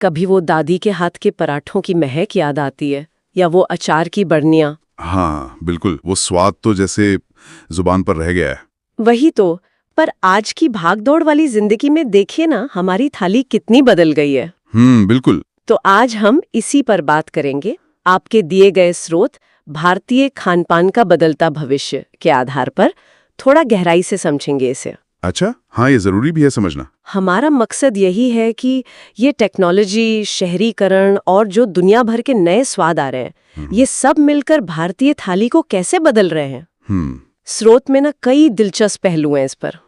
कभी वो दादी के हाथ के पराठों की महक याद आती है, या वो अचार की बरनियां। हाँ बिल्कुल, वो स्वाद तो जैसे जुबान पर रह गया है। वही तो। पर आज की भागदौड़ वाली जिंदगी में देखिए ना, हमारी थाली कितनी बदल गई है। बिल्कुल। तो आज हम इसी पर बात करेंगे। आपके दिए गए स्रोत भारतीय खानपान का बदलता भविष्य के आधार पर थोड़ा गहराई से समझेंगे इसे। अच्छा, हाँ, ये जरूरी भी है समझना। हमारा मकसद यही है कि ये टेक्नोलॉजी, शहरीकरण और जो दुनिया भर के नए स्वाद आ रहे हैं, ये सब मिलकर भारतीय थाली को कैसे बदल रहे हैं। स्रोत में ना कई दिलचस्प पहलू हैं इस पर।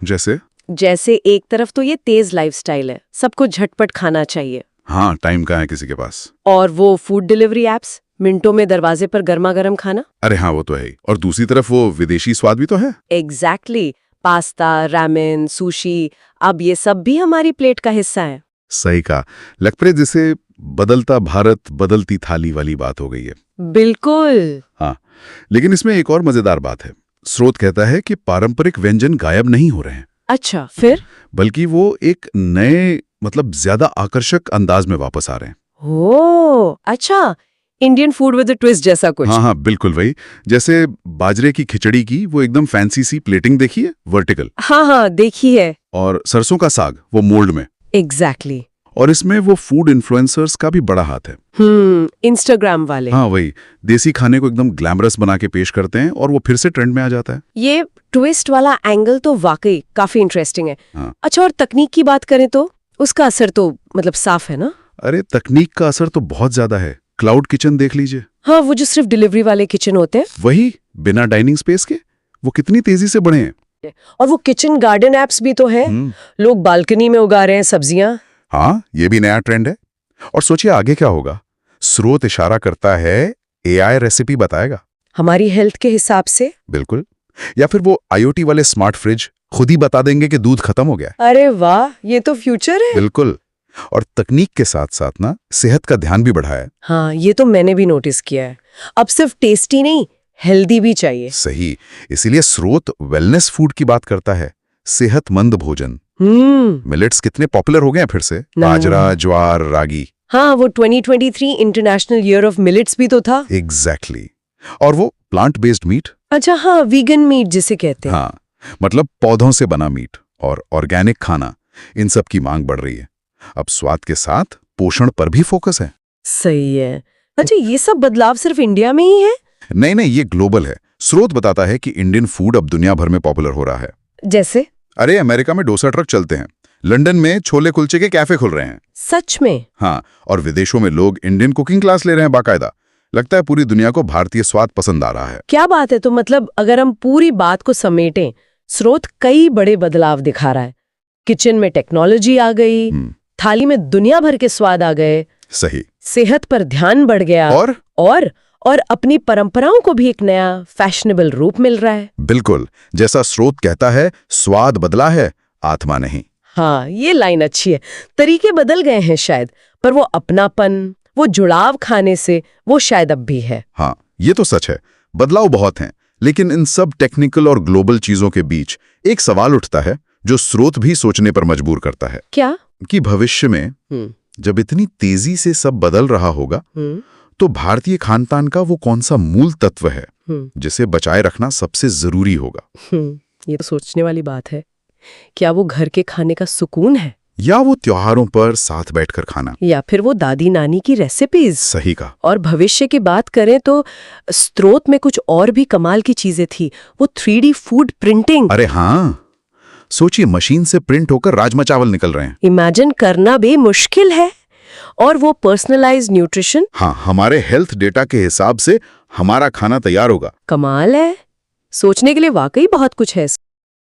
जैसे एक तरफ तो ये तेज लाइफस्टाइल है, सबको झटपट खाना चाहिए। हाँ, टाइम कहाँ है किसी के पास। और वो फूड डिलीवरी एप्स, मिनटों में दरवाजे पर गर्मा गर्म खाना। अरे हाँ, वो तो है ही। और दूसरी तरफ वो विदेशी स्वाद भी तो है। एग्जैक्टली। पास्ता, रामेन, सुशी, अब ये सब भी हमारी प्लेट का हिस्सा है। सही कहा। लखप्रीत, जिसे बदलता भारत बदलती थाली वाली बात हो गई है। बिल्कुल। हाँ, लेकिन इसमें एक और मजेदार बात है। स्रोत कहता है कि पारंपरिक व्यंजन गायब नहीं हो रहे हैं। अच्छा, फिर? बल्कि वो एक नए, मतलब ज्यादा आकर्षक अंदाज में वापस आ रहे हैं। ओह, अच्छा, Indian food with a twist जैसा कुछ। हाँ, बिल्कुल वही। जैसे बाजरे की खिचड़ी की वो एकदम फैंसी सी प्लेटिंग देखी है, वर्टिकल। हाँ, देखी है। और सरसों का साग वो मोल्ड में। एग्जैक्टली। और इसमें वो फूड इन्फ्लुएंसर्स का भी बड़ा हाथ है। इंस्टाग्राम वाले। हाँ, वही। देसी खाने को एकदम ग्लैमरस बना के पेश करते हैं और वो फिर से ट्रेंड में आ जाता है। ये ट्विस्ट वाला एंगल तो वाकई काफी इंटरेस्टिंग है। हाँ। अच्छा, और तकनीक की बात करें तो उसका असर तो मतलब साफ है ना? अरे, तकनीक का असर तो बहुत ज्यादा है। क्लाउड किचन देख लीजिए। हाँ, वो जो सिर्फ डिलीवरी वाले किचन होते हैं। वही, बिना डाइनिंग स्पेस के वो कितनी तेजी से बढ़े हैं। और वो किचन गार्डन एप्स भी तो है। लोग बालकनी में उगा रहे हैं सब्जियां। हाँ, ये भी नया ट्रेंड है। और सोचिए आगे क्या होगा। स्रोत इशारा करता है एआई रेसिपी बताएगा हमारी हेल्थ के हिसाब से। बिल्कुल। या फिर वो आईओटी वाले स्मार्ट फ्रिज खुद ही बता देंगे कि दूध खत्म हो गया। अरे वाह, ये तो फ्यूचर है। बिल्कुल। और तकनीक के साथ साथ ना सेहत का ध्यान भी बढ़ा है। हाँ, ये तो मैंने भी नोटिस किया है। अब सिर्फ टेस्टी नहीं, हेल्दी भी चाहिए। सही। इसीलिए स्रोत वेलनेस फूड की बात करता है। सेहतमंद भोजन। मिलेट्स कितने पॉपुलर हो गए हैं फिर से। बाजरा, ज्वार, रागी। हाँ, वो 2023 इंटरनेशनल ईयर ऑफ मिलेट्स भी तो था। एग्जैक्टली। और वो प्लांट बेस्ड मीट। अच्छा, हाँ, वीगन मीट जिसे कहते हैं। हाँ, मतलब पौधों से बना मीट और ऑर्गेनिक खाना, इन सब की मांग बढ़ रही है। अब स्वाद के साथ पोषण पर भी फोकस है। सही है। अच्छा, ये सब बदलाव सिर्फ इंडिया में ही है? नहीं, ये ग्लोबल है। स्रोत बताता है कि इंडियन फूड अब दुनिया भर में पॉपुलर हो रहा है। जैसे? अरे, अमेरिका में डोसा ट्रक चलते हैं। लंदन में छोले कुलचे के कैफे खुल रहे हैं। सच में? हाँ, और विदेशों में लोग इंडियन कुकिंग क्लास ले रहे हैं बाकायदा। लगता है पूरी दुनिया को भारतीय स्वाद पसंद आ रहा है। क्या बात है। तो मतलब अगर हम पूरी बात को समेटें, स्रोत कई बड़े बदलाव दिखा रहा है। किचन में टेक्नोलॉजी आ गई, थाली में दुनिया भर के स्वाद आ गए। सही। सेहत पर ध्यान बढ़ गया। और अपनी परंपराओं को भी एक नया फैशनेबल रूप मिल रहा है। बिल्कुल। जैसा स्रोत कहता है, स्वाद बदला है, आत्मा नहीं। हाँ, ये लाइन अच्छी है। तरीके बदल गए हैं शायद, पर वो अपनापन, वो जुड़ाव खाने से, वो शायद अब भी है। हाँ, ये तो सच है। बदलाव बहुत हैं, लेकिन इन सब टेक्निकल और ग्लोबल चीजों के बीच एक सवाल उठता है जो स्रोत भी सोचने पर मजबूर करता है। क्या? कि भविष्य में जब इतनी तेजी से सब बदल रहा होगा, तो भारतीय खानपान का वो कौन सा मूल तत्व है जिसे बचाए रखना सबसे जरूरी होगा। ये तो सोचने वाली बात है। क्या वो घर के खाने का सुकून है, या वो त्योहारों पर साथ बैठकर खाना, या फिर वो दादी नानी की रेसिपीज। सही कहा। और भविष्य की बात करें तो स्रोत में कुछ और भी कमाल की चीजें थी। वो 3D फूड प्रिंटिंग। अरे हाँ, सोचिए मशीन से प्रिंट होकर राजमा चावल निकल रहे हैं। इमेजिन करना भी मुश्किल है। और वो पर्सनलाइज्ड न्यूट्रिशन। हाँ, हमारे हेल्थ डेटा के हिसाब से हमारा खाना तैयार होगा। कमाल है। सोचने के लिए वाकई बहुत कुछ है।